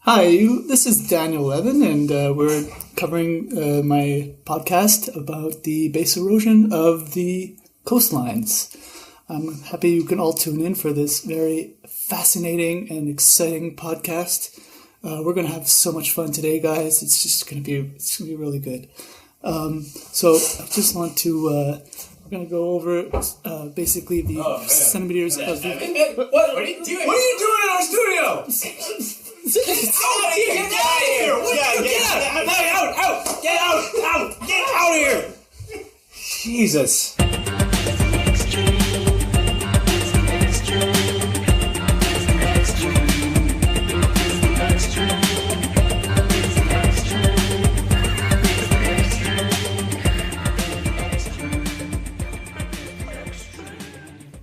Hi, this is Daniel Levin, and we're covering my podcast about the base erosion of the coastlines. I'm happy you can all tune in for this very fascinating and exciting podcast. We're going to have so much fun today, guys. It's going to be really good. So I just want to, we're going to go over basically the centimeters of the... What are you doing? What are you doing in our studio? Get out of here! Get out of here! Get out of here! Jesus.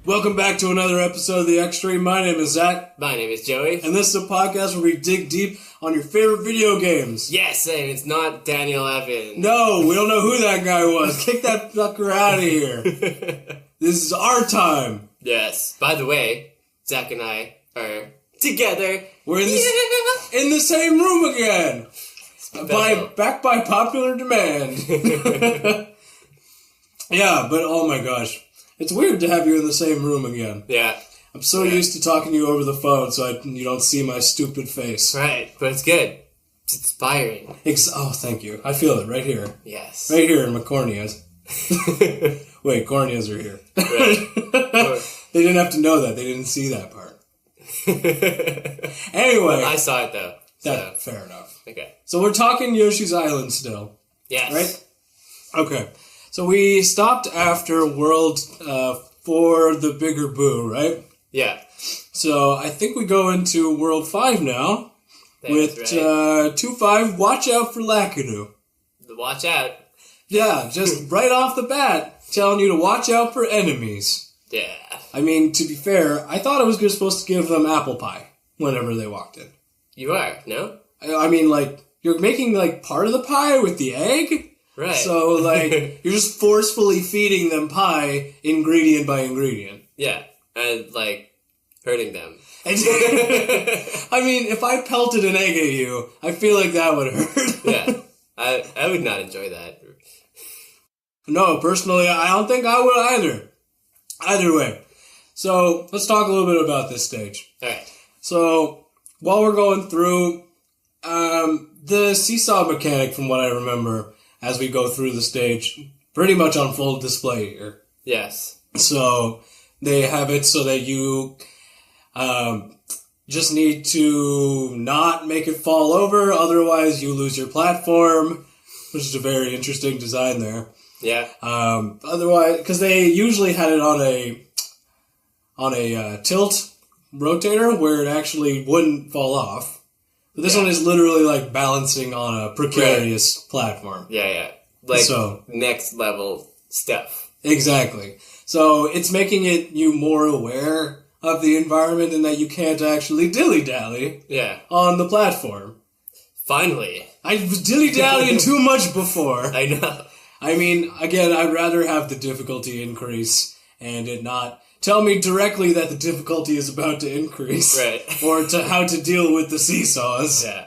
Welcome back to another episode of The Extreme. My name is Zach. My name is Joey. And this is a podcast where we dig deep on your favorite video games. Yes, and it's not Daniel Levin. No, we don't know who that guy was. Kick that fucker out of here. This is our time. Yes. By the way, Zach and I are together. We're in the same room again. Back by popular demand. Yeah, but oh my gosh. It's weird to have you in the same room again. Yeah. I'm so used to talking to you over the phone so you don't see my stupid face. Right, but it's good. It's inspiring. Oh, thank you. I feel it right here. Yes. Right here in my corneas. Wait, corneas are here. Right. They didn't have to know that. They didn't see that part. Anyway. I saw it, though. Fair enough. Okay. So we're talking Yoshi's Island still. Yes. Right? Okay. So we stopped after World 4, the Bigger Boo, right? Yeah. So I think we go into World 5 now. With 2-5, Watch Out for Lakitu. Watch out. Yeah, just right off the bat, telling you to watch out for enemies. Yeah. I mean, to be fair, I thought I was just supposed to give them apple pie whenever they walked in. You are, no? I mean, like, you're making, like, part of the pie with the egg? Right. So, like, you're just forcefully feeding them pie ingredient by ingredient. Yeah, and, like, hurting them. I mean, if I pelted an egg at you, I feel like that would hurt. Yeah, I would not enjoy that. No, personally, I don't think I would either. Either way. So, let's talk a little bit about this stage. Alright. So, while we're going through, the seesaw mechanic, from what I remember, as we go through the stage, pretty much on full display here. Yes. So, they have it so that you just need to not make it fall over, otherwise you lose your platform, which is a very interesting design there. Yeah. Otherwise, because they usually had it on a tilt rotator where it actually wouldn't fall off. But this one is literally like balancing on a precarious platform. Yeah. Like, next level stuff. Exactly. So it's making you more aware of the environment and that you can't actually dilly-dally on the platform. Finally. I was dilly-dallying too much before. I know. I mean, again, I'd rather have the difficulty increase and it not tell me directly that the difficulty is about to increase. Right. Or to how to deal with the seesaws. Yeah.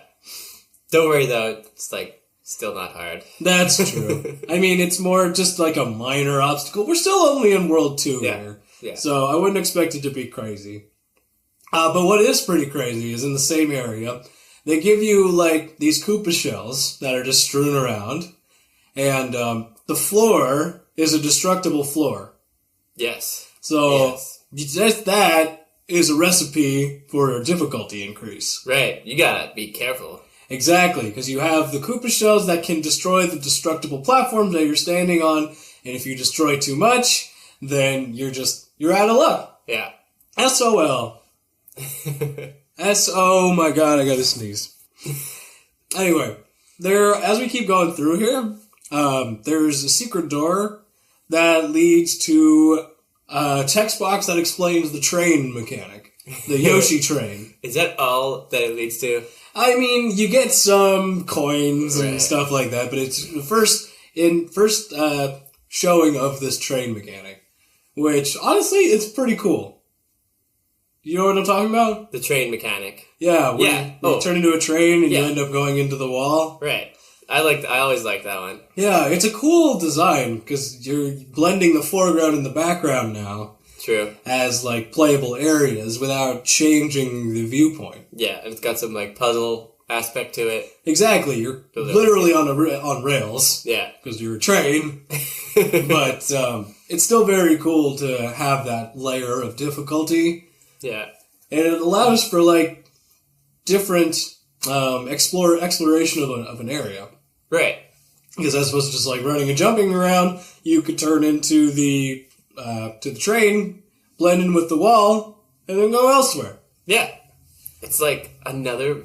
Don't worry, though. It's, like, still not hard. That's true. I mean, it's more just like a minor obstacle. We're still only in World 2 here. Yeah. So I wouldn't expect it to be crazy. But what is pretty crazy is in the same area, they give you, like, these Koopa shells that are just strewn around. And the floor is a destructible floor. Yes. So, just that is a recipe for a difficulty increase. Right. You gotta be careful. Exactly, because you have the Koopa shells that can destroy the destructible platforms that you're standing on, and if you destroy too much, then you're out of luck. Yeah. SOL. Oh my god, I gotta sneeze. Anyway, as we keep going through here, there's a secret door that leads to a text box that explains the train mechanic. The Yoshi train. Is that all that it leads to? I mean, you get some coins and stuff like that, but it's the first showing of this train mechanic. Which, honestly, it's pretty cool. You know what I'm talking about? The train mechanic. Yeah. You turn into a train and you end up going into the wall. Right. I always like that one. Yeah, it's a cool design because you're blending the foreground and the background now. True. As, like, playable areas without changing the viewpoint. Yeah, and it's got some, like, puzzle aspect to it. Exactly. You're literally on rails. Yeah. Because you're a train. But it's still very cool to have that layer of difficulty. Yeah. And it allows for, like, different exploration of an area. Right. Because as opposed to just, like, running and jumping around, you could turn into the train, blend in with the wall, and then go elsewhere. Yeah. It's like another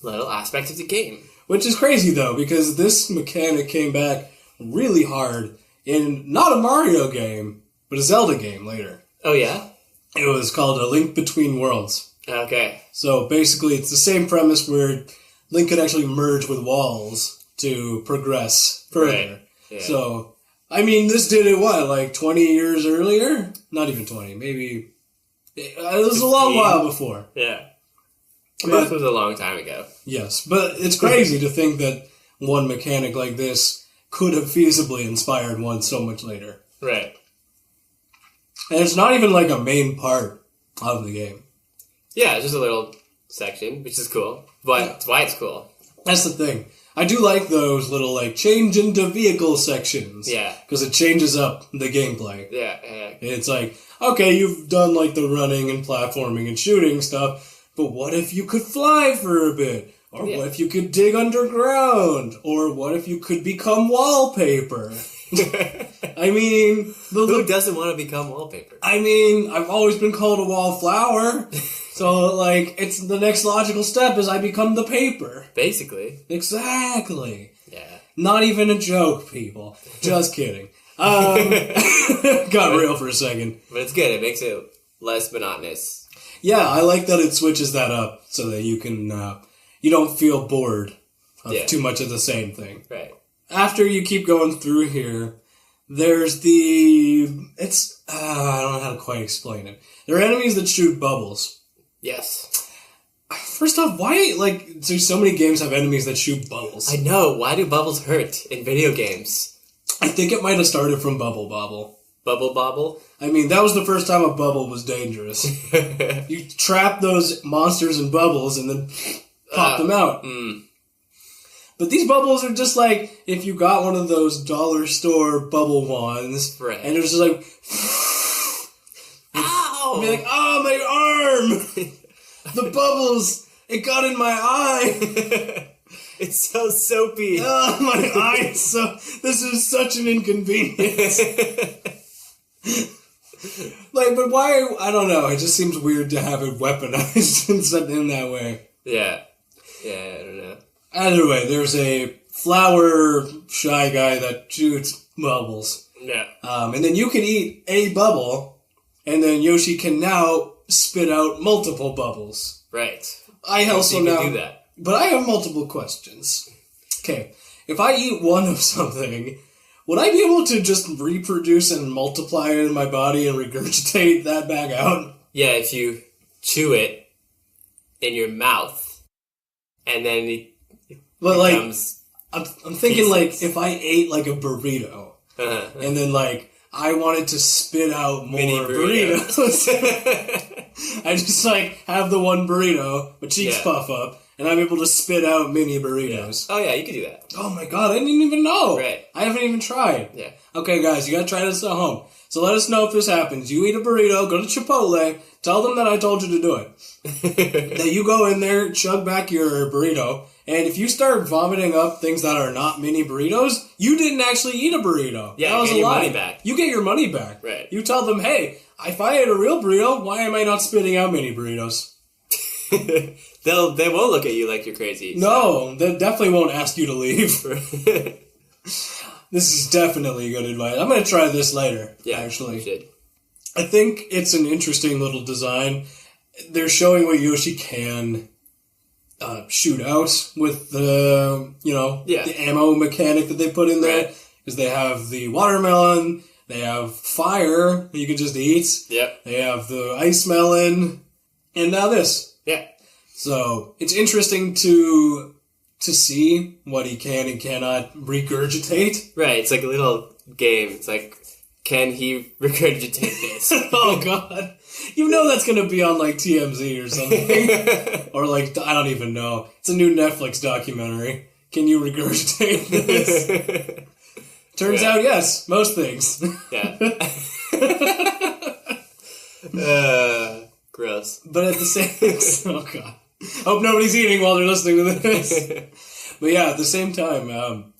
little aspect of the game. Which is crazy, though, because this mechanic came back really hard in not a Mario game, but a Zelda game later. Oh, yeah? It was called A Link Between Worlds. Okay. So basically, it's the same premise where Link could actually merge with walls to progress further. Right. Yeah. So, I mean, this did it, like 20 years earlier? Not even 20, maybe. It was a long while before. Yeah. This was a long time ago. Yes, but it's crazy to think that one mechanic like this could have feasibly inspired one so much later. Right. And it's not even like a main part of the game. Yeah, it's just a little section, which is cool. But that's why it's cool. That's the thing. I do like those little, like, change into vehicle sections. Yeah. Because it changes up the gameplay. Yeah. It's like, okay, you've done, like, the running and platforming and shooting stuff, but what if you could fly for a bit? Or what if you could dig underground? Or what if you could become wallpaper? I mean... Who doesn't want to become wallpaper? I mean, I've always been called a wallflower. So, like, it's the next logical step is I become the paper. Basically. Exactly. Yeah. Not even a joke, people. Just kidding. Got real for a second. But it's good. It makes it less monotonous. Yeah, I like that it switches that up so that you can, you don't feel bored of too much of the same thing. Right. After you keep going through here, there's I don't know how to quite explain it. There are enemies that shoot bubbles. Yes. First off, why, like, do so many games have enemies that shoot bubbles? I know. Why do bubbles hurt in video games? I think it might have started from Bubble Bobble. Bubble Bobble? I mean, that was the first time a bubble was dangerous. You trap those monsters in bubbles and then pop them out. But these bubbles are just like, if you got one of those dollar store bubble wands, right. and it was just like... Ow! Be like, oh, my arm! The bubbles! It got in my eye! It's so soapy. Oh, my eye is so... This is such an inconvenience. Like, but why... I don't know. It just seems weird to have it weaponized in that way. Yeah. Yeah, I don't know. Either way, there's a flower shy guy that shoots bubbles. Yeah. And then you can eat a bubble, and then Yoshi can now spit out multiple bubbles. Right. I also now do that. But I have multiple questions. Okay, if I eat one of something, would I be able to just reproduce and multiply it in my body and regurgitate that back out? Yeah, if you chew it in your mouth, and then it becomes... I'm thinking, pieces. like, if I ate, like, a burrito, and then, like, I wanted to spit out more Mini burritos. I just, like, have the one burrito, my cheeks puff up, and I'm able to spit out mini burritos. Yeah. Oh, yeah, you could do that. Oh, my God, I didn't even know. Right. I haven't even tried. Yeah. Okay, guys, you gotta try this at home. So let us know if this happens. You eat a burrito, go to Chipotle, tell them that I told you to do it. That you go in there, chug back your burrito, and if you start vomiting up things that are not mini burritos, you didn't actually eat a burrito. Yeah, that was you get a your lie. money back. You get your money back. Right. You tell them, hey, if I ate a real burrito, why am I not spitting out mini burritos? They won't look at you like you're crazy. No, they definitely won't ask you to leave. This is definitely good advice. I'm going to try this later, actually. You should. I think it's an interesting little design. They're showing what Yoshi can shoot out with the, the ammo mechanic that they put in there. Because they have the watermelon, they have fire that you can just eat. Yep. They have the ice melon. And now this. Yeah. So it's interesting to see what he can and cannot regurgitate. Right, it's like a little game. It's like, can he regurgitate this? Oh, God. You know that's going to be on, like, TMZ or something. Or, like, I don't even know. It's a new Netflix documentary. Can you regurgitate this? Turns out, yes. Most things. Yeah. Gross. But at the same... Oh, God. Hope nobody's eating while they're listening to this. But yeah, at the same time,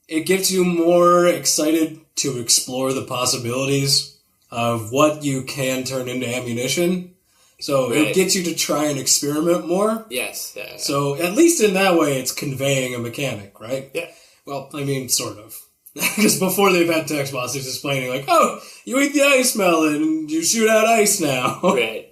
it gets you more excited to explore the possibilities of what you can turn into ammunition. So Right. it gets you to try and experiment more. Yes. Yeah. So at least in that way, it's conveying a mechanic, right? Yeah. Well, I mean, sort of. Because before they've had text boxes explaining, like, oh, you eat the ice melon and you shoot out ice now. Right.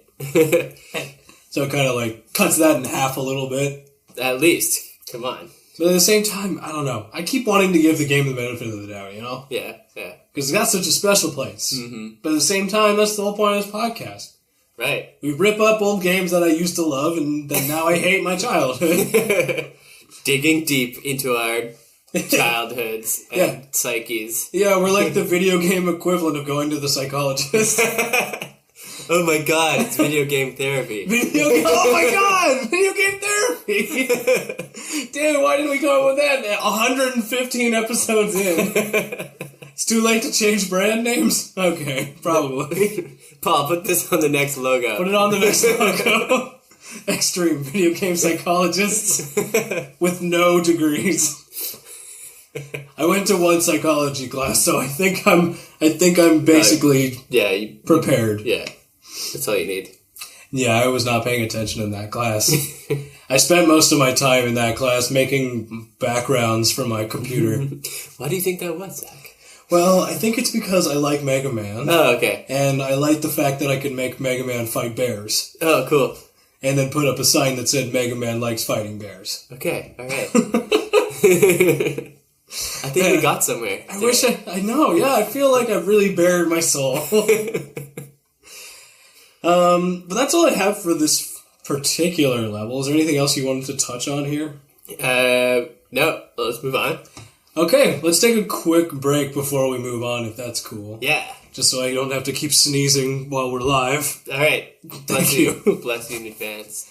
So it kind of like cuts that in half a little bit. At least. Come on. But at the same time, I don't know. I keep wanting to give the game the benefit of the doubt, you know? Yeah. Yeah. Because it's got such a special place. Mm-hmm. But at the same time, that's the whole point of this podcast. Right. We rip up old games that I used to love, and then now I hate my childhood. Digging deep into our childhoods and Yeah. psyches. Yeah, we're like the video game equivalent of going to the psychologist. Oh my god, it's video game therapy. Oh my god! Video game therapy! Damn, why didn't we come up with that? 115 episodes in. It's too late to change brand names? Okay, probably. Paul, put this on the next logo. Put it on the next logo. Extreme video game psychologists with no degrees. I went to one psychology class, so I think I'm basically prepared. Yeah. That's all you need. Yeah, I was not paying attention in that class. I spent most of my time in that class making backgrounds for my computer. Why do you think that was, Zach? Well, I think it's because I like Mega Man. Oh, okay. And I like the fact that I could make Mega Man fight bears. Oh, cool. And then put up a sign that said Mega Man likes fighting bears. Okay, alright. I think we got somewhere. I wish I know, yeah, I feel like I've really bared my soul. But that's all I have for this particular level. Is there anything else you wanted to touch on here? No, let's move on. Okay, let's take a quick break before we move on, if that's cool. Yeah. Just so I don't have to keep sneezing while we're live. Alright. Thank you. Bless you in advance.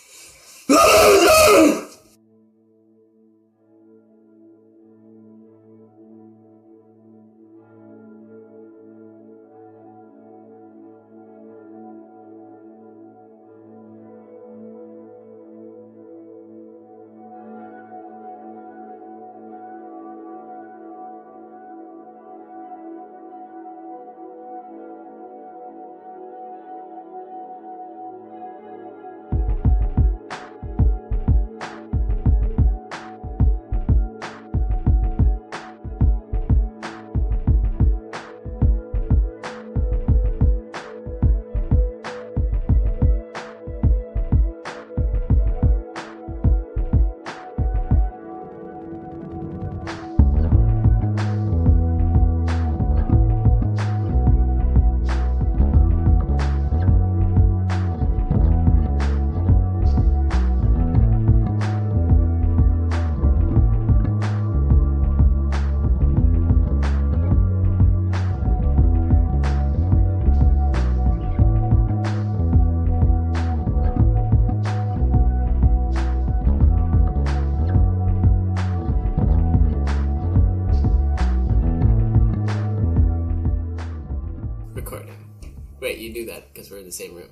Wait, you do that because we're in the same room.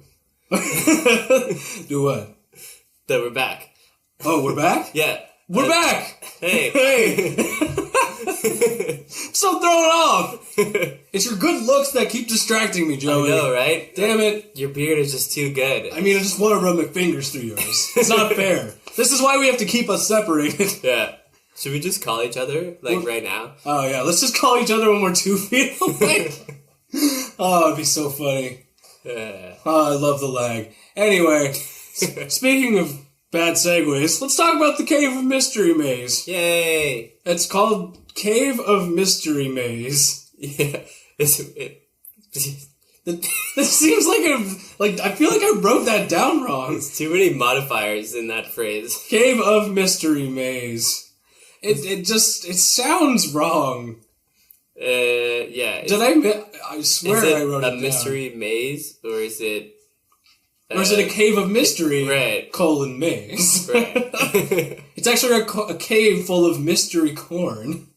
Do what? That we're back. Oh, we're back? Yeah. We're back! Hey. Hey! I'm so thrown off! It's your good looks that keep distracting me, Joey. I know, right? Damn it. Your beard is just too good. I mean, I just want to rub my fingers through yours. It's not fair. This is why we have to keep us separated. Yeah. Should we just call each other, right now? Oh, yeah. Let's just call each other when we're 2 feet away. Oh, it'd be so funny. Oh, I love the lag. Anyway, speaking of bad segues, let's talk about the Cave of Mystery Maze. Yay! It's called Cave of Mystery Maze. Yeah. It seems I feel like I wrote that down wrong. There's too many modifiers in that phrase. Cave of Mystery Maze. It sounds wrong. Yeah. I swear I wrote it down. Is it a mystery maze, or is it... or is it a cave of mystery, right. Maze? Right. It's actually a cave full of mystery corn.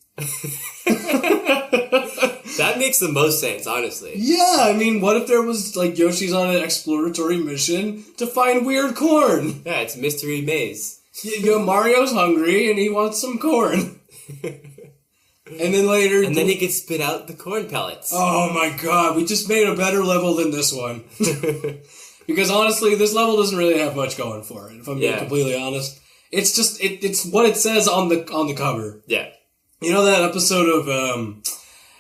That makes the most sense, honestly. Yeah, I mean, what if there was, Yoshi's on an exploratory mission to find weird corn? Yeah, it's mystery maze. Mario's hungry and he wants some corn. And then later... And then he could spit out the corn pellets. Oh my god, we just made a better level than this one. Because honestly, this level doesn't really have much going for it, if I'm being completely honest. It's just, it's what it says on the cover. Yeah. You know that episode of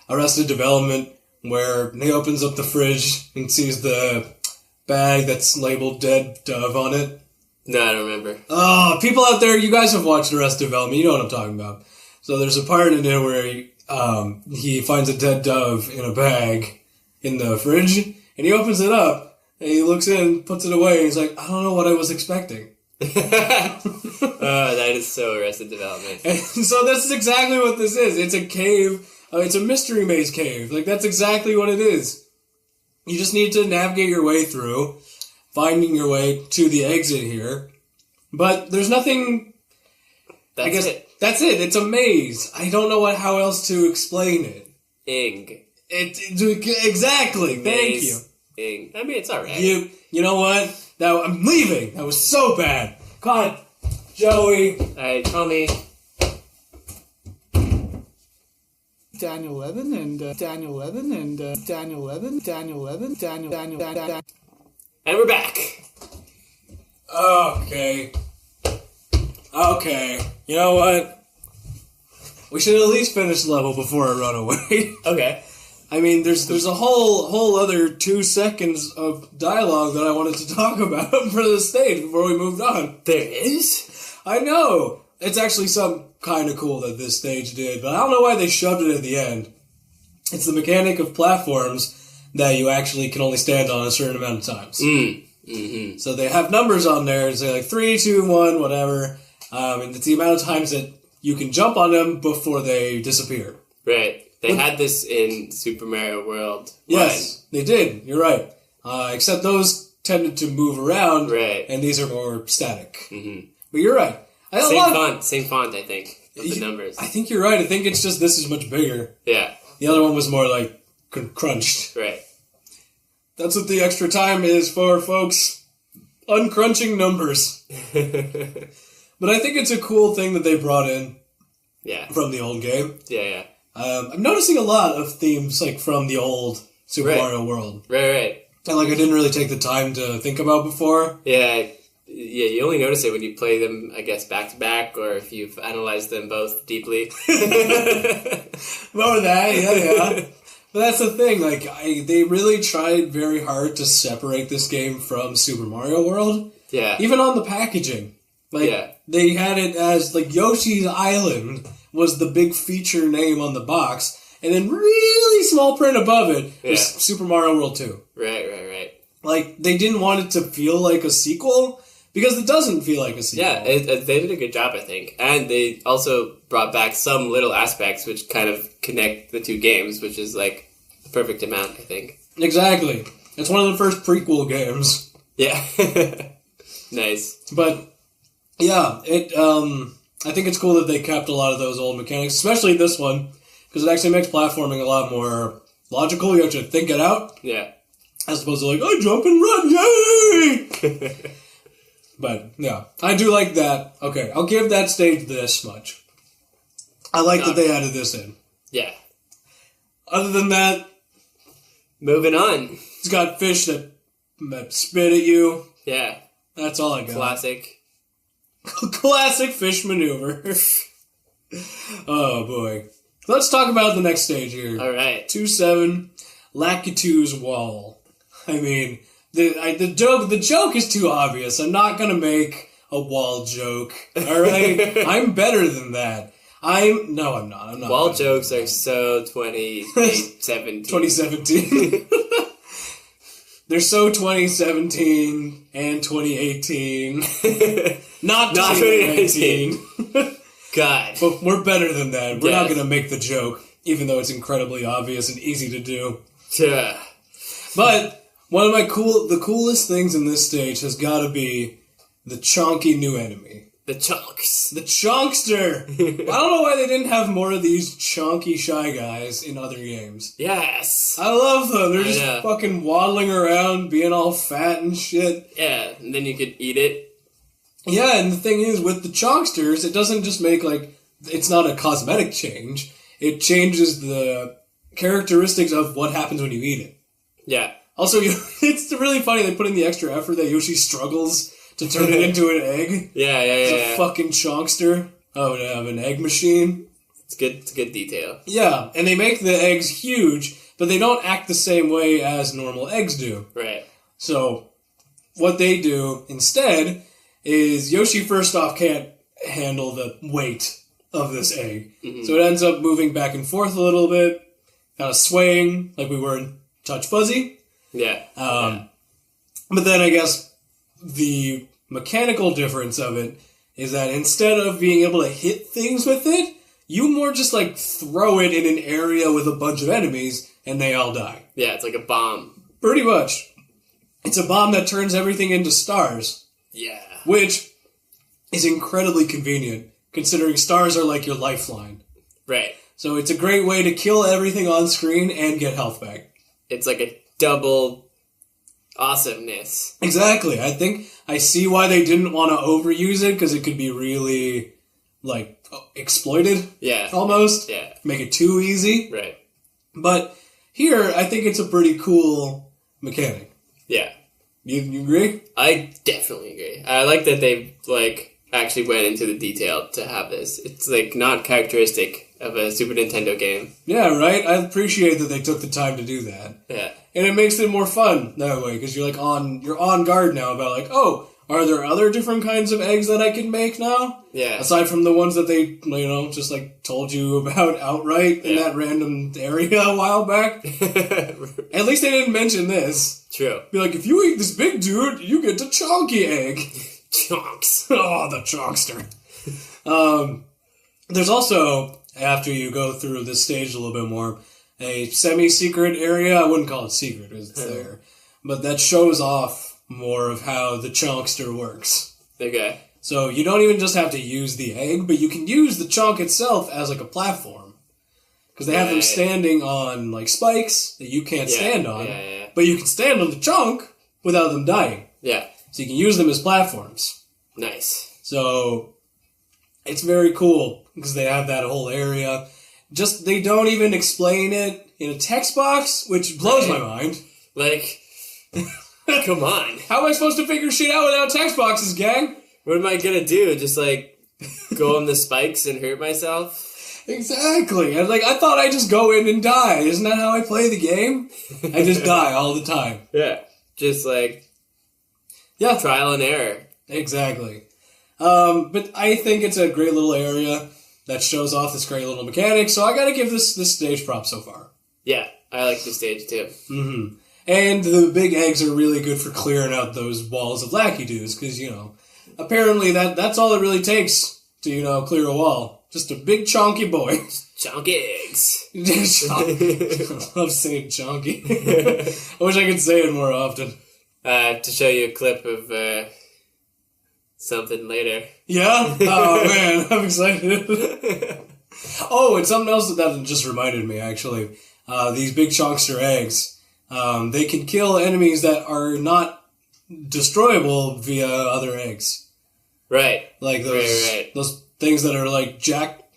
Arrested Development where he opens up the fridge and sees the bag that's labeled Dead Dove on it? No, I don't remember. Oh, people out there, you guys have watched Arrested Development, you know what I'm talking about. So there's a part in there where he finds a dead dove in a bag in the fridge, and he opens it up, and he looks in, puts it away, and he's like, I don't know what I was expecting. That is so Arrested Development. And so that's exactly what this is. It's a cave. It's a mystery maze cave. That's exactly what it is. You just need to navigate your way through, finding your way to the exit here. But there's nothing... That's it. That's it. It's a maze. I don't know how else to explain it. Exactly. Maze. Thank you. I mean, it's alright. You know what? Now I'm leaving. That was so bad. God, Joey. Alright, Tommy. Daniel 11 and Daniel 11 and Daniel 11, Daniel 11, Daniel. And we're back. Okay. You know what? We should at least finish the level before I run away. Okay. I mean, there's a whole other 2 seconds of dialogue that I wanted to talk about for the stage before we moved on. There is? I know. It's actually some kind of cool that this stage did, but I don't know why they shoved it at the end. It's the mechanic of platforms that you actually can only stand on a certain amount of times. Mm-hmm. So they have numbers on there, and say 3, 2, 1, whatever, and it's the amount of times that you can jump on them before they disappear. Right. They had this in Super Mario World. Yes, they did. You're right. Except those tended to move around, right, and these are more static. Mm-hmm. But you're right. Same font, I think, of the numbers. I think you're right. I think it's just this is much bigger. Yeah. The other one was more crunched. Right. That's what the extra time is for, folks. Uncrunching numbers. But I think it's a cool thing that they brought in. Yeah. From the old game. Yeah. I'm noticing a lot of themes from the old Super Mario World. Right. And I didn't really take the time to think about before. Yeah, you only notice it when you play them, I guess, back to back, or if you've analyzed them both deeply. More that, yeah. But that's the thing, they really tried very hard to separate this game from Super Mario World. Yeah. Even on the packaging. They had it as, Yoshi's Island was the big feature name on the box, and then really small print above it is Super Mario World 2. Right. They didn't want it to feel like a sequel, because it doesn't feel like a sequel. Yeah, they did a good job, I think. And they also brought back some little aspects which kind of connect the two games, which is, the perfect amount, I think. Exactly. It's one of the first prequel games. Yeah. Nice. But, yeah, I think it's cool that they kept a lot of those old mechanics, especially this one, because it actually makes platforming a lot more logical. You have to think it out. Yeah. As opposed to I jump and run, yay! But, yeah, I do like that. Okay, I'll give that stage this much. I like that they added this in. Yeah. Other than that... Moving on. It's got fish that spit at you. Yeah. That's all I got. Classic fish maneuver. Oh, boy. Let's talk about the next stage here. All right. 2-7, Lakitu's Wall. I mean, the joke is too obvious. I'm not going to make a wall joke. All right? I'm better than that. I'm not. Wall jokes are so 2017. 2017. They're so 2017 and 2018. Not 2018. God. But we're better than that. We're Yes. not going to make the joke, even though it's incredibly obvious and easy to do. Yeah. But one of the coolest things in this stage has got to be the chonky new enemy. The chunks. The Chonkster! I don't know why they didn't have more of these chonky Shy Guys in other games. Yes. I love them. They're just fucking waddling around, being all fat and shit. Yeah, and then you could eat it. Yeah, and the thing is, with the Chonksters, it doesn't just make, like, it's not a cosmetic change. It changes the characteristics of what happens when you eat it. Yeah. Also, it's really funny they put in the extra effort that Yoshi struggles to turn it into an egg. Yeah. It's a fucking Chonkster of an egg machine. It's good. It's a good detail. Yeah, and they make the eggs huge, but they don't act the same way as normal eggs do. Right. So, what they do instead is Yoshi first off can't handle the weight of this egg. Mm-hmm. So it ends up moving back and forth a little bit, kind of swaying like we were in Touch Fuzzy. Yeah. But then I guess the mechanical difference of it is that instead of being able to hit things with it, you more just like throw it in an area with a bunch of enemies and they all die. Yeah, it's like a bomb. Pretty much. It's a bomb that turns everything into stars. Yeah. Which is incredibly convenient, considering stars are like your lifeline. Right. So it's a great way to kill everything on screen and get health back. It's like a double awesomeness. Exactly. I see why they didn't want to overuse it, because it could be really, like, exploited. Yeah. Almost. Yeah. Make it too easy. Right. But here, I think it's a pretty cool mechanic. Yeah. You agree? I definitely agree. I like that they, like, actually went into the detail to have this. It's, like, not characteristic of a Super Nintendo game. Yeah, right? I appreciate that they took the time to do that. Yeah. And it makes it more fun that way, because you're, like, you're on guard now about, like, oh, are there other different kinds of eggs that I can make now? Yeah. Aside from the ones that they, just, like, told you about outright in that random area a while back. At least they didn't mention this. True. Be like, if you eat this big dude, you get the chonky egg. Chonks. Oh, the Chonkster. There's also, after you go through this stage a little bit more, a semi-secret area. I wouldn't call it secret, it's there. But that shows off more of how the Chonkster works. Okay. So you don't even just have to use the egg, but you can use the chonk itself as like a platform. Because they have them standing on like spikes that you can't stand on. Yeah. But you can stand on the chonk without them dying. Yeah. So you can use them as platforms. Nice. So it's very cool because they have that whole area. Just, they don't even explain it in a text box, which blows my mind. Like, come on. How am I supposed to figure shit out without text boxes, gang? What am I gonna do? Just, like, go on the spikes and hurt myself? Exactly. I thought I'd just go in and die. Isn't that how I play the game? I just die all the time. Yeah. Just, like, trial and error. Exactly. But I think it's a great little area that shows off this great little mechanic, so I gotta give this stage props so far. Yeah, I like the stage too. Mm-hmm. And the big eggs are really good for clearing out those walls of Lackey Doos, because, apparently that's all it really takes to, clear a wall. Just a big chonky boy. Chonky eggs. I love saying chonky. I wish I could say it more often. To show you a clip of something later. Yeah? Oh, man, I'm excited. Oh, and something else that just reminded me, actually. These big Chonkster eggs, they can kill enemies that are not destroyable via other eggs. Right. Like those things that are like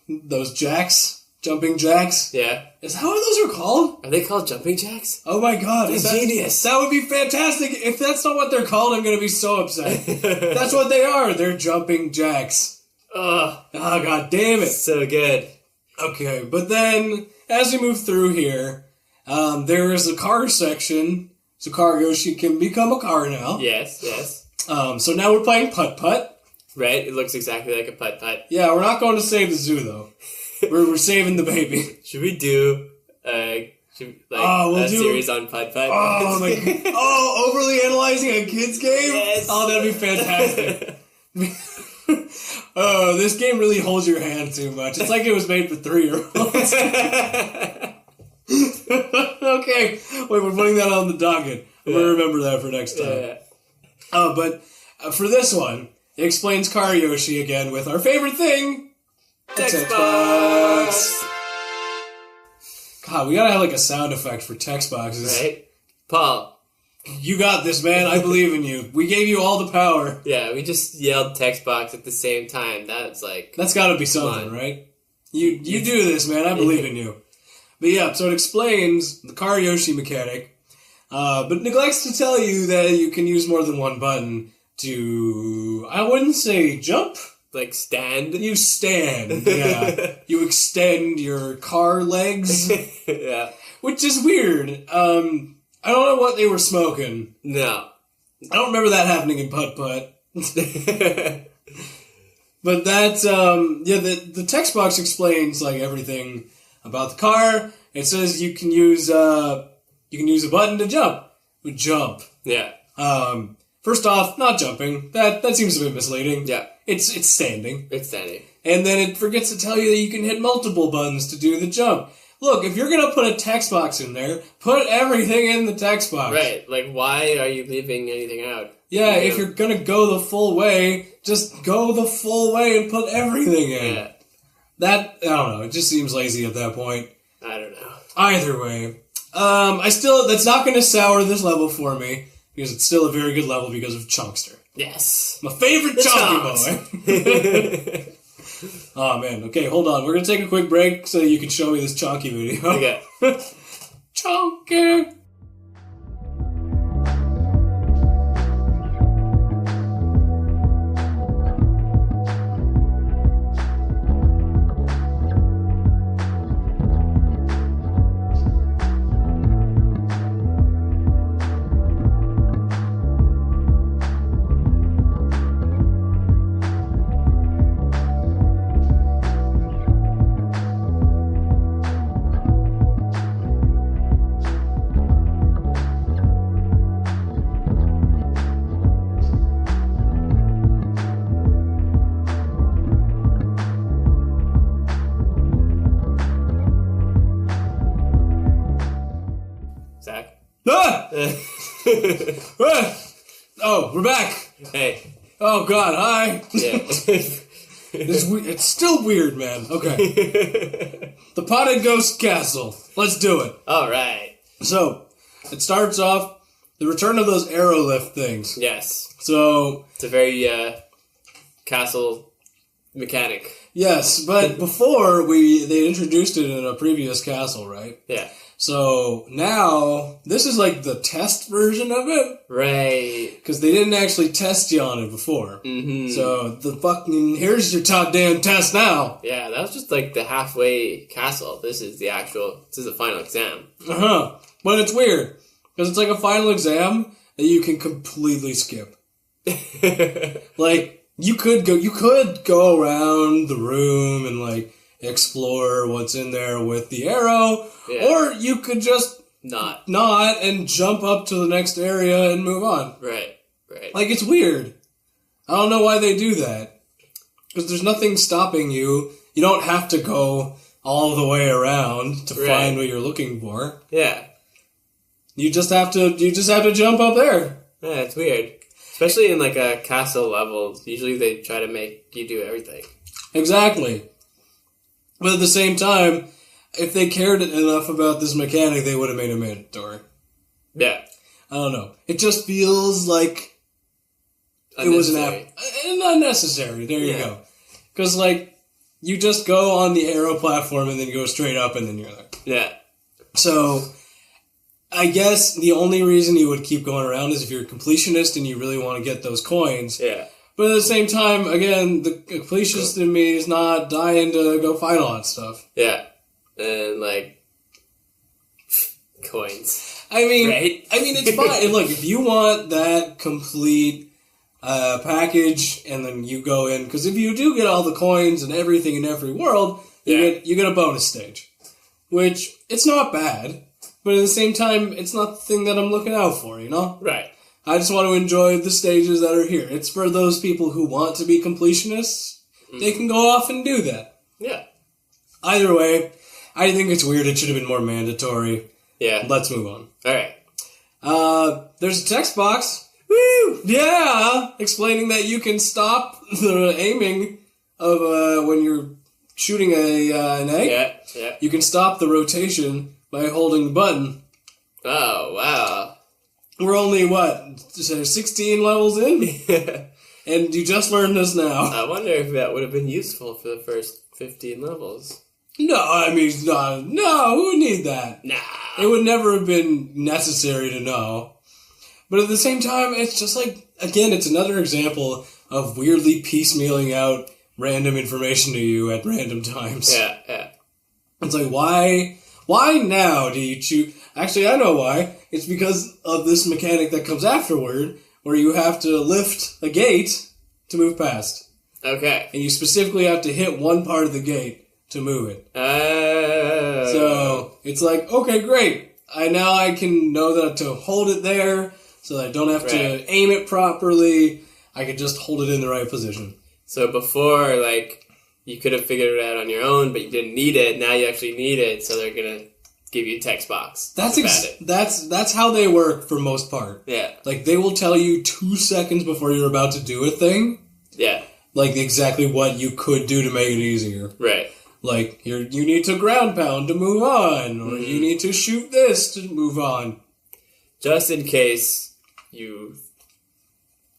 those jacks, jumping jacks. Yeah. Is that what those are called? Are they called jumping jacks? Oh my god. That's genius. That would be fantastic. If that's not what they're called, I'm going to be so upset. That's what they are. They're jumping jacks. Oh, god damn it. So good. Okay, but then, as we move through here, there is a car section. So Yoshi can become a car now. Yes. So now we're playing putt-putt. Right, it looks exactly like a putt-putt. Yeah, we're not going to save the zoo, though. We're saving the baby. Should we do a A series on Putt Putt. Oh, my God. Oh, overly analyzing a kid's game? Yes. Oh, that'd be fantastic. Oh, this game really holds your hand too much. It's like it was made for 3-year-olds. Okay. Wait, we're putting that on the docket. I'm going to remember that for next time. Yeah. But for this one, it explains Car Yoshi again with our favorite thing, Text box. God, we gotta have like a sound effect for text boxes. Right? Paul. You got this, man. I believe in you. We gave you all the power. Yeah, we just yelled text box at the same time. That's gotta be something, right? You do this, man. I believe in you. But yeah, so it explains the Car Yoshi mechanic, but neglects to tell you that you can use more than one button to, I wouldn't say jump. Like stand? You stand, yeah. You extend your car legs. Yeah. Which is weird. I don't know what they were smoking. No. I don't remember that happening in Putt Putt. But that's, the text box explains, like, everything about the car. It says you can use a button to jump. Jump. Yeah. First off, not jumping. That seems a bit misleading. Yeah. It's standing. It's standing. And then it forgets to tell you that you can hit multiple buttons to do the jump. Look, if you're going to put a text box in there, put everything in the text box. Right. Like, why are you leaving anything out? Yeah, if you're going to go the full way, just go the full way and put everything in. Yeah. I don't know, it just seems lazy at that point. I don't know. Either way. That's not going to sour this level for me, because it's still a very good level because of Chunkster. Yes. My favorite chunky boy. Oh, man. Okay, hold on. We're going to take a quick break so you can show me this Chonky video. Okay. Chonky. Zach? Ah! Ah! Oh, we're back. Hey. Oh, God, hi. Yeah. It's still weird, man. Okay. The Potted Ghost Castle. Let's do it. All right. So, it starts off the return of those arrow lift things. Yes. So... It's a very castle mechanic. Yes, but before, they introduced it in a previous castle, right? Yeah. So, now, this is like the test version of it. Right. Because they didn't actually test you on it before. Mm-hmm. So, here's your top damn test now. Yeah, that was just like the halfway castle. This is the final exam. Uh-huh. But it's weird. Because it's like a final exam that you can completely skip. Like, you could go around the room and, like, explore what's in there with the arrow, or you could just not and jump up to the next area and move on. Right. Like, it's weird. I don't know why they do that. Because there's nothing stopping you. You don't have to go all the way around to find what you're looking for. Yeah. You just have to jump up there. Yeah, it's weird. Especially in like a castle level, usually they try to make you do everything. Exactly. But at the same time, if they cared enough about this mechanic, they would have made it mandatory. Yeah. I don't know. It just feels like it was unnecessary. There you go. Because, like, you just go on the arrow platform and then go straight up and then you're there. Yeah. So, I guess the only reason you would keep going around is if you're a completionist and you really want to get those coins. Yeah. But at the same time, again, the completionist in me is not dying to go find all that stuff. Yeah. And, like, coins. I mean, right? It's fine. Look, if you want that complete package, and then you go in, because if you do get all the coins and everything in every world, you get a bonus stage, which it's not bad. but at the same time, it's not the thing that I'm looking out for, you know? Right. I just want to enjoy the stages that are here. It's for those people who want to be completionists. They can go off and do that. Yeah. Either way, I think it's weird. It should have been more mandatory. Yeah. Let's move on. All right. There's a text box. Woo! Yeah! Explaining that you can stop the aiming of when you're shooting an egg. Yeah, yeah. You can stop the rotation by holding the button. Oh, wow. We're only, 16 levels in? And you just learned this now. I wonder if that would have been useful for the first 15 levels. No, I mean, no, who would need that? Nah. It would never have been necessary to know. But at the same time, it's just like, again, it's another example of weirdly piecemealing out random information to you at random times. Yeah, yeah. It's like, why now do you choose? Actually, I know why. It's because of this mechanic that comes afterward, where you have to lift a gate to move past. Okay. And you specifically have to hit one part of the gate to move it. So, it's like, okay, great. Now I can know that to hold it there, so that I don't have to aim it properly. I can just hold it in the right position. So before, you could have figured it out on your own, but you didn't need it. Now you actually need it, so they're gonna give you a text box. That's how they work for most part. Yeah. They will tell you 2 seconds before you're about to do a thing. Yeah. Exactly what you could do to make it easier. Right. You need to ground pound to move on, or you need to shoot this to move on. Just in case you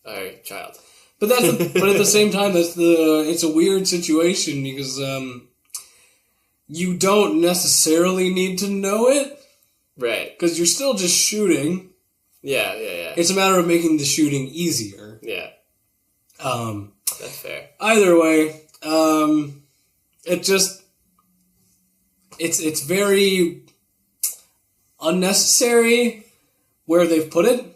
are a child. But but at the same time, it's a weird situation because you don't necessarily need to know it. Right. Because you're still just shooting. Yeah. It's a matter of making the shooting easier. Yeah. That's fair. Either way, it's very unnecessary where they've put it.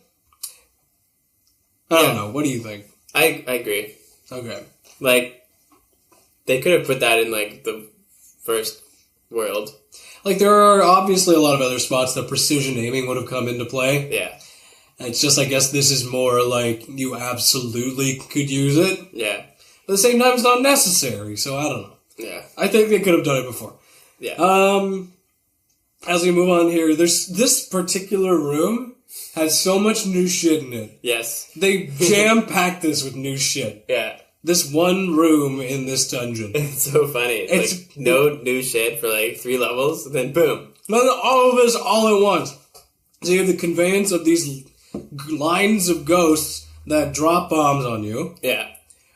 I don't know. What do you think? I agree. Okay. They could have put that in, the first world. There are obviously a lot of other spots that precision aiming would have come into play. Yeah. It's just, I guess this is more you absolutely could use it. Yeah. But at the same time, it's not necessary, so I don't know. Yeah. I think they could have done it before. Yeah. As we move on here, this particular room has so much new shit in it. Yes. They jam-packed this with new shit. Yeah. This one room in this dungeon. It's so funny. It's no new shit for 3 levels, and then boom. All of this all at once. So you have the conveyance of these lines of ghosts that drop bombs on you. Yeah.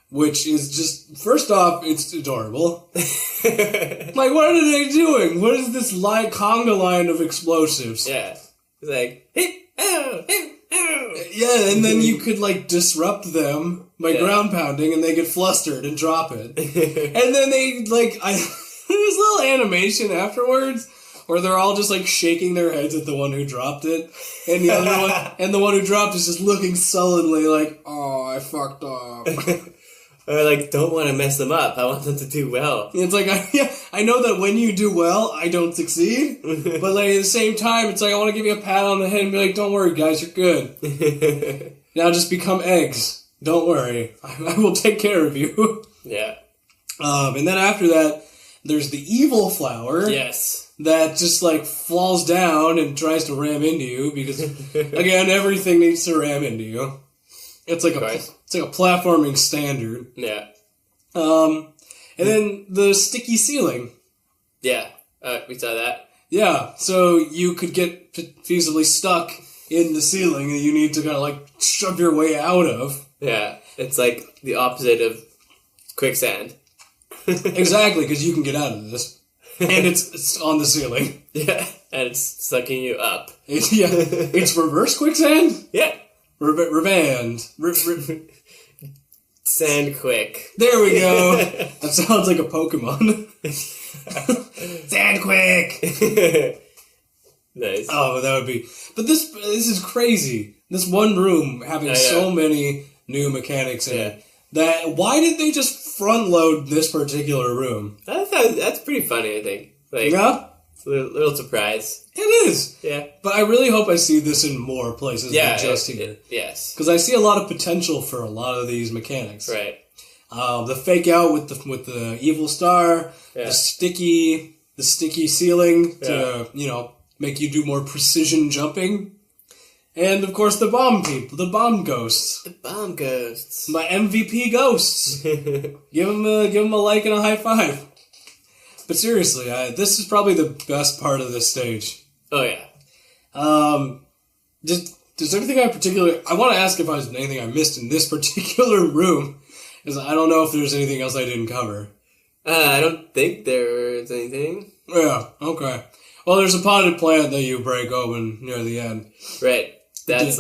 Which is just, first off, it's adorable. What are they doing? What is this conga line of explosives? Yeah. It's hip, ow, hip, ow. Yeah, and then you could, disrupt them by ground pounding, and they get flustered and drop it. And then they, this little animation afterwards, where they're all just, shaking their heads at the one who dropped it, and the other one, and the one who dropped is just looking sullenly oh, I fucked up. Or, don't want to mess them up. I want them to do well. It's I know that when you do well, I don't succeed. But, at the same time, it's I want to give you a pat on the head and be don't worry, guys, you're good. Now just become eggs. Don't worry. I will take care of you. Yeah. And then after that, there's the evil flower. Yes. That just, falls down and tries to ram into you because, again, everything needs to ram into you. It's like a platforming standard. Yeah. And then the sticky ceiling. Yeah. We saw that. Yeah. So you could get feasibly stuck in the ceiling that you need to kind of shove your way out of. Yeah. It's the opposite of quicksand. Exactly, because you can get out of this. And it's on the ceiling. Yeah. And it's sucking you up. It's reverse quicksand? Yeah. Revand. Sand quick. There we go. That sounds like a Pokemon. Sand quick. Nice. Oh, that would be. But this is crazy. This one room having so many new mechanics in it. Why did they just front load this particular room? That's pretty funny, I think. Yeah? It's a little surprise. It is. Yeah. But I really hope I see this in more places than just here. Yes. Because I see a lot of potential for a lot of these mechanics. Right. The fake out with the evil star, the sticky ceiling to make you do more precision jumping, and of course the bomb ghosts. The bomb ghosts. My MVP ghosts. give them a like and a high five. But seriously, this is probably the best part of this stage. Oh yeah. Does anything I want to ask if there's anything I missed in this particular room. Because I don't know if there's anything else I didn't cover. I don't think there's anything. Yeah, okay. Well, there's a potted plant that you break open near the end. Right. That's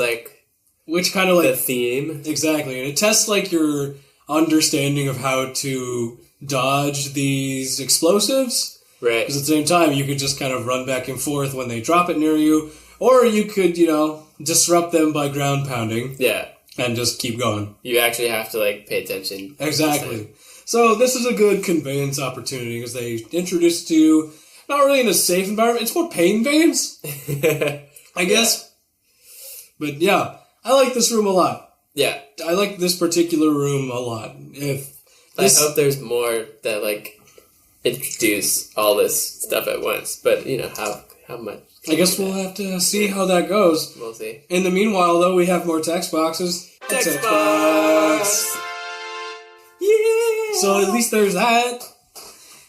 which kind of the theme. Exactly. And it tests your understanding of how to dodge these explosives. Right. Because at the same time, you could just kind of run back and forth when they drop it near you. Or you could, disrupt them by ground pounding. Yeah. And just keep going. You actually have to, pay attention. Exactly. So this is a good conveyance opportunity because they introduce you not really in a safe environment. It's more pain games, I guess. But yeah, I like this room a lot. Yeah. I like this particular room a lot. I hope there's more that, introduce all this stuff at once. But, how much? I guess we'll have to see how that goes. We'll see. In the meanwhile, though, we have more text boxes. Text box! Yeah! So at least there's that.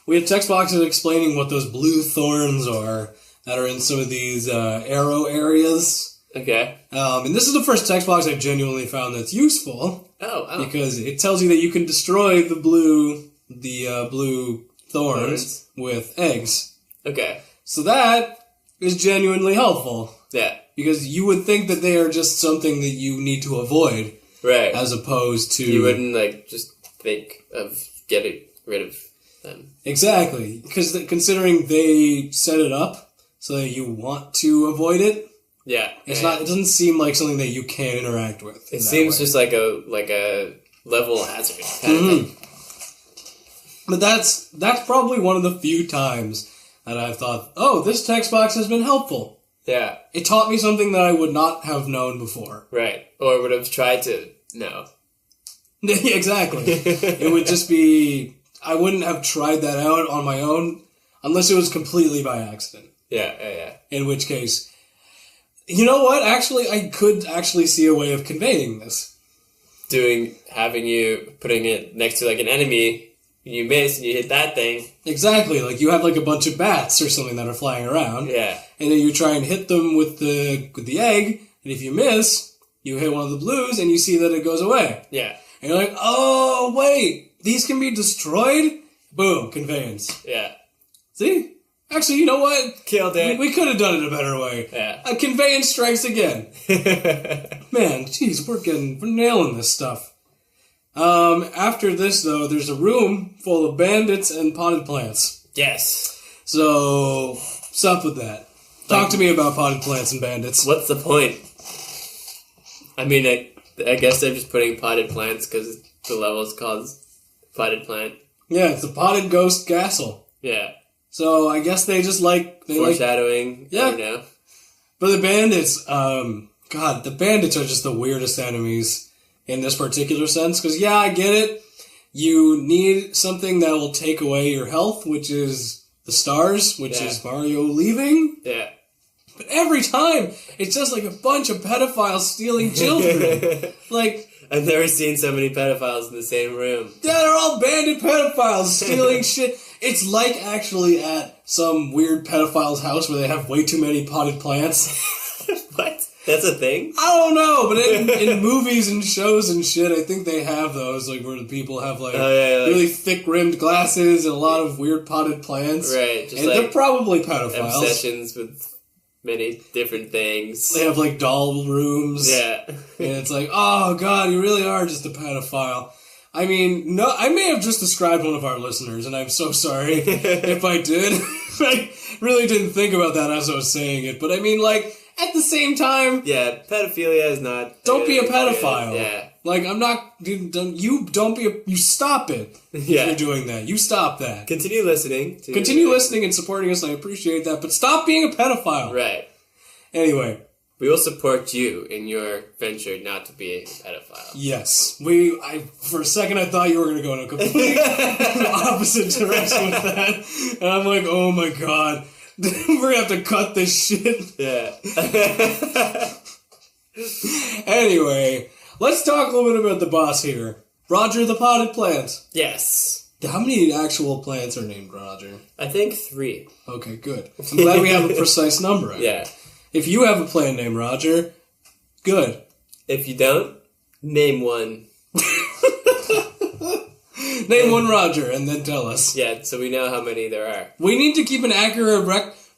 We have text boxes explaining what those blue thorns are that are in some of these arrow areas. Okay. And this is the first text box I've genuinely found that's useful. Oh. Because it tells you that you can destroy the blue thorns with eggs. Okay. So that is genuinely helpful. Yeah. Because you would think that they are just something that you need to avoid. Right. As opposed to... You wouldn't, just think of getting rid of them. Exactly. Because considering they set it up so that you want to avoid it. Yeah. It doesn't seem like something that you can interact with. It seems just like a level hazard kind of thing. But that's probably one of the few times that I've thought, oh, this text box has been helpful. Yeah. It taught me something that I would not have known before. Right. Or would have tried to know. Exactly. It would just be... I wouldn't have tried that out on my own unless it was completely by accident. Yeah. In which case... You know what? Actually, I could actually see a way of conveying this. Having you putting it next to an enemy... You miss and you hit that thing. Exactly. You have a bunch of bats or something that are flying around. Yeah. And then you try and hit them with the egg, and if you miss, you hit one of the blues and you see that it goes away. Yeah. And you're like, oh, wait, these can be destroyed? Boom, conveyance. Yeah. See? Actually, you know what? Killed it. We could have done it a better way. Yeah. A conveyance strikes again. Man, jeez, we're nailing this stuff. After this, though, there's a room full of bandits and potted plants. Yes. So, what's up with that? Talk to me about potted plants and bandits. What's the point? I mean, I guess they're just putting potted plants because the level is called potted plant. Yeah, it's the potted ghost castle. Yeah. So, I guess they just foreshadowing. Yeah. I don't know. But the bandits, the bandits are just the weirdest enemies in this particular sense. Because, yeah, I get it. You need something that will take away your health, which is the stars, which is Mario leaving. Yeah. But every time, it's just a bunch of pedophiles stealing children. I've never seen so many pedophiles in the same room. Yeah, they're all bandit pedophiles stealing shit. It's actually at some weird pedophile's house where they have way too many potted plants. What? That's a thing? I don't know, but in movies and shows and shit, I think they have those, where the people have, really thick-rimmed glasses and a lot of weird potted plants. Right. Just they're probably pedophiles. Obsessions with many different things. They have, doll rooms. Yeah. And it's oh, God, you really are just a pedophile. I mean, no, I may have just described one of our listeners, and I'm so sorry if I did. I really didn't think about that as I was saying it, but I mean, at the same time... Yeah, pedophilia is not... Don't be a pedophile. Yeah. Like, I'm not... You don't be... You stop it. Yeah. If you're doing that. You stop that. Continue listening. Continue listening and supporting us, and I appreciate that, but stop being a pedophile. Right. Anyway. We will support you in your venture not to be a pedophile. Yes. For a second, I thought you were going to go in a completely opposite direction with that. And I'm like, oh my god. We're going to have to cut this shit. Yeah. Anyway, let's talk a little bit about the boss here. Roger the potted plant. Yes. How many actual plants are named Roger? I think 3. Okay, good. I'm glad we have a precise number. Yeah. If you have a plant named Roger, good. If you don't, name one. Name one Roger, and then tell us. Yeah, so we know how many there are. We need to keep an accurate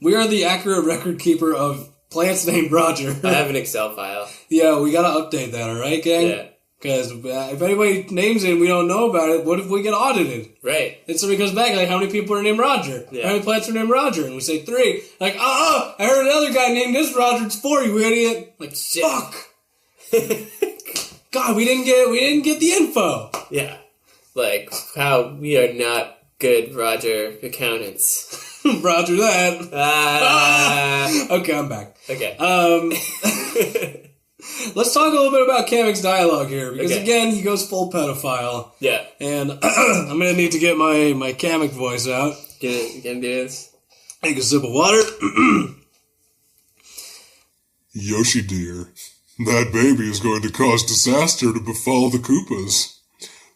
We are the accurate record keeper of plants named Roger. I have an Excel file. Yeah, we gotta update that, alright, gang? Yeah. Because if anybody names it and we don't know about it, what if we get audited? Right. And somebody comes back, like, how many people are named Roger? Yeah. How many plants are named Roger? And we say 3. Like, I heard another guy named this Roger, it's 4, you idiot. Like, Shit. fuck. God, we didn't get the info. Yeah. Like, how we are not good Roger accountants. Roger that. Okay, I'm back. Okay. Let's talk a little bit about Kamek's dialogue here, because again, he goes full pedophile. Yeah. And I'm gonna need to get my Kamek voice out. You gonna do this? Take a sip of water. Yoshi dear, that baby is going to cause disaster to befall the Koopas.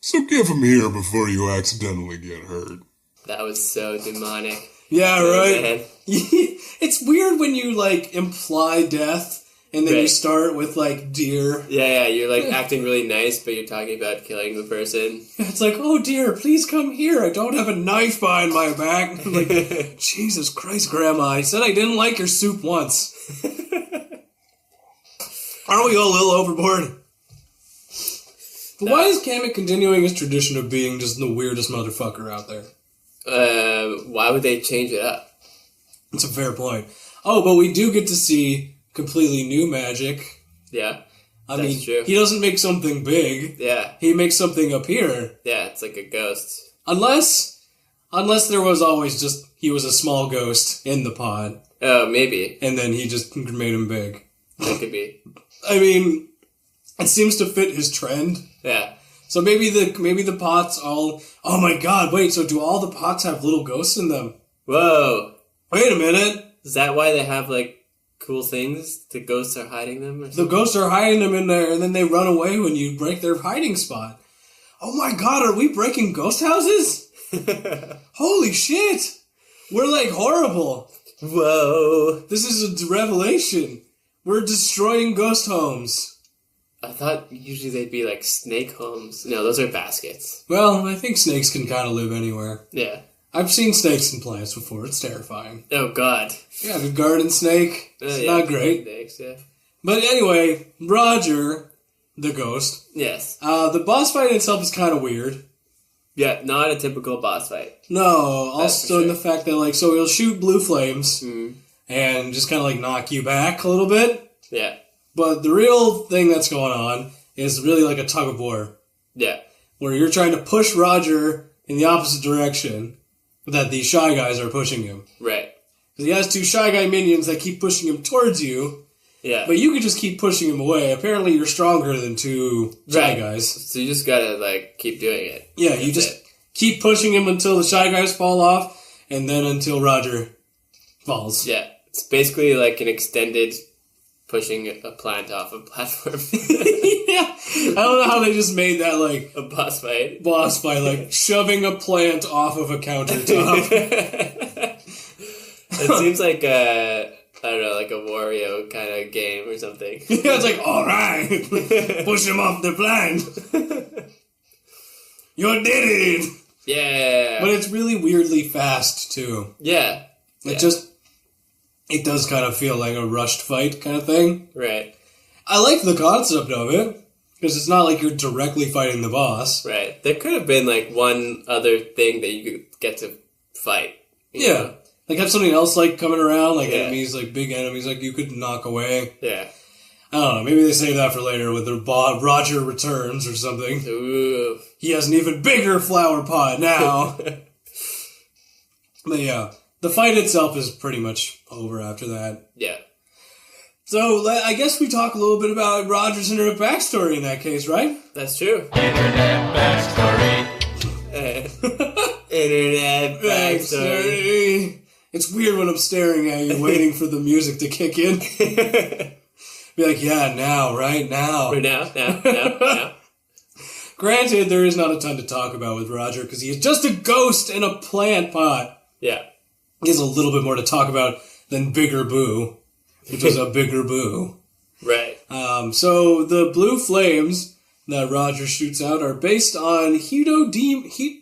So give him here before you accidentally get hurt. That was so demonic. Yeah, right? Man. It's weird when you, like, imply death, and then you Right. start with, like, dear. Yeah, you're like acting really nice, but you're talking about killing the person. It's like, oh dear, please come here. I don't have a knife behind my back. I'm like, Jesus Christ, Grandma. I said I didn't like your soup once. Aren't we all a little overboard? But why is Kamek continuing his tradition of being just the weirdest motherfucker out there? Why would they change it up? It's a fair point. Oh, but we do get to see completely new magic. Yeah. I That's mean, true. he doesn't make something big. Yeah. He makes something appear. Yeah, it's like a ghost. Unless there was always just, he was a small ghost in the pod. Oh, maybe. And then he just made him big. That could be. I mean, it seems to fit his trend. Yeah. So maybe the pots all... Oh my god, wait, so do all the pots have little ghosts in them? Whoa. Wait a minute. Is that why they have, like, cool things? The ghosts are hiding them or The something? ghosts are hiding them in there, and then they run away when you break their hiding spot. Oh my god, are we breaking ghost houses? Holy shit! We're like horrible. Whoa. This is a revelation. We're destroying ghost homes. I thought usually they'd be like snake homes. No, those are baskets. Well, I think snakes can kind of live anywhere. Yeah. I've seen snakes in plants before. It's terrifying. Oh, God. Yeah, the garden snake. It's not great. Snakes, yeah. But anyway, Roger, the ghost. Yes. The boss fight itself is kind of weird. Yeah, not a typical boss fight. No, also in the fact that, like, so he'll shoot blue flames and just kind of, like, knock you back a little bit. Yeah. But the real thing that's going on is really like a tug of war. Yeah. Where you're trying to push Roger in the opposite direction that the Shy Guys are pushing him. Right. Because he has 2 Shy Guy minions that keep pushing him towards you. Yeah. But you can just keep pushing him away. Apparently you're stronger than 2 Shy Guys. So you just gotta, like, keep doing it. Yeah, you just keep pushing him until the Shy Guys fall off, and then until Roger falls. Yeah. It's basically like an extended pushing a plant off a platform. Yeah. I don't know how they just made that, like, A boss fight. boss by, like, shoving a plant off of a countertop. It seems like I don't know, like a Wario kind of game or something. Yeah, it's like, alright, push him off the plant. You did it! Yeah. But it's really weirdly fast, too. Yeah. It does kind of feel like a rushed fight kind of thing. Right. I like the concept of it, because it's not like you're directly fighting the boss. Right. There could have been, like, one other thing that you could get to fight. You know? Like, have something else, like, coming around, like Yeah. enemies, like, big enemies, like, you could knock away. Yeah. I don't know, maybe they save that for later with the Roger returns or something. Ooh. He has an even bigger flower pot now. But yeah, the fight itself is pretty much over after that. Yeah. So I guess we talk a little bit about Roger's internet backstory in that case, right? That's true. Internet backstory. Internet backstory. It's weird when I'm staring at you, waiting for the music to kick in. Be like, yeah, now, right now. Right now. Granted, there is not a ton to talk about with Roger, because he is just a ghost in a plant pot. Yeah. He has a little bit more to talk about than Bigger Boo, which was a bigger boo. Right. So the blue flames that Roger shoots out are based on Hitodama,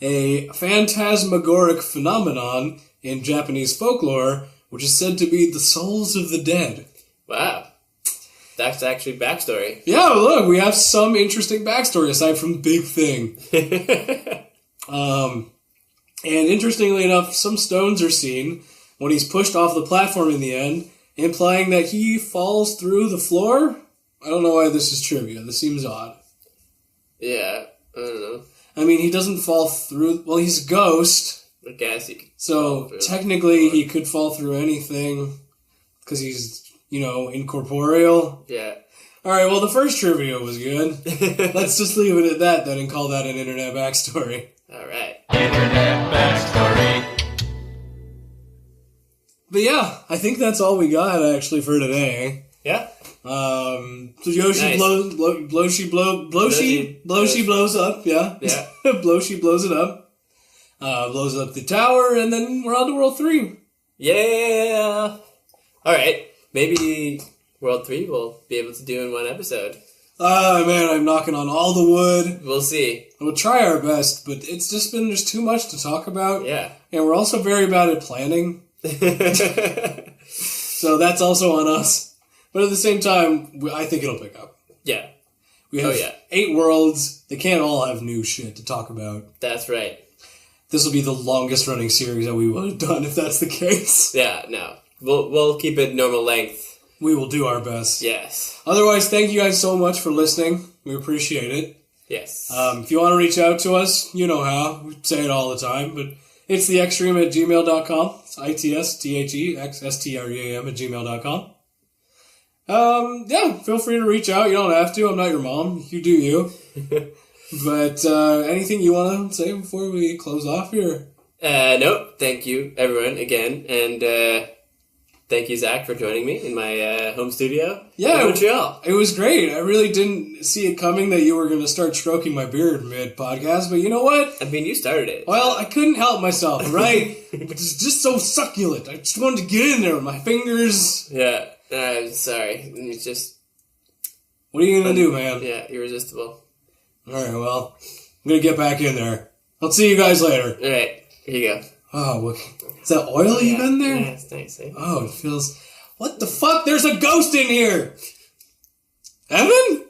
a phantasmagoric phenomenon in Japanese folklore, which is said to be the souls of the dead. Wow. That's actually backstory. Yeah, look, we have some interesting backstory aside from Big Thing. And interestingly enough, some stones are seen when he's pushed off the platform in the end, implying that he falls through the floor. I don't know why this is trivia. This seems odd. Yeah, I don't know. I mean, he doesn't fall through... Well, he's a ghost. I guess he could. So, technically, he could fall through anything because he's, incorporeal. Yeah. Alright, well, the first trivia was good. Let's just leave it at that then and call that an internet backstory. Alright. Internet backstory. But yeah, I think that's all we got, actually, for today. Yeah. So Yoshi Nice. Bloshi blows up, yeah. Yeah. Bloshi blows it up. Blows up the tower, and then we're on to World 3. Yeah. Alright. Maybe World 3 we'll be able to do in one episode. Man, I'm knocking on all the wood. We'll see. We'll try our best, but it's just been just too much to talk about. Yeah. And we're also very bad at planning. So that's also on us. But at the same time, I think it'll pick up. Yeah. We have 8 worlds. They can't all have new shit to talk about. That's right. This will be the longest running series that we would have done if that's the case. Yeah, no. We'll keep it normal length. We will do our best. Yes. Otherwise, thank you guys so much for listening. We appreciate it. Yes. If you want to reach out to us, you know how. We say it all the time, but it's theextreme@gmail.com. It's ITSTHEXSTREAM@gmail.com. Yeah, feel free to reach out. You don't have to. I'm not your mom. You do you. But anything you want to say before we close off here? Nope. Thank you, everyone, again. And thank you, Zach, for joining me in my home studio in Montreal. It was great. I really didn't see it coming that you were going to start stroking my beard mid-podcast, but you know what? I mean, you started it. Well, I couldn't help myself, right? It's just so succulent. I just wanted to get in there with my fingers. Yeah. Sorry. It's just... What are you going to do, man? Yeah, irresistible. Alright, well, I'm going to get back in there. I'll see you guys later. Alright, here you go. Oh, what? Is that oil even in there? Yeah, it's nice, eh? Oh, it feels... What the fuck? There's a ghost in here! Evan?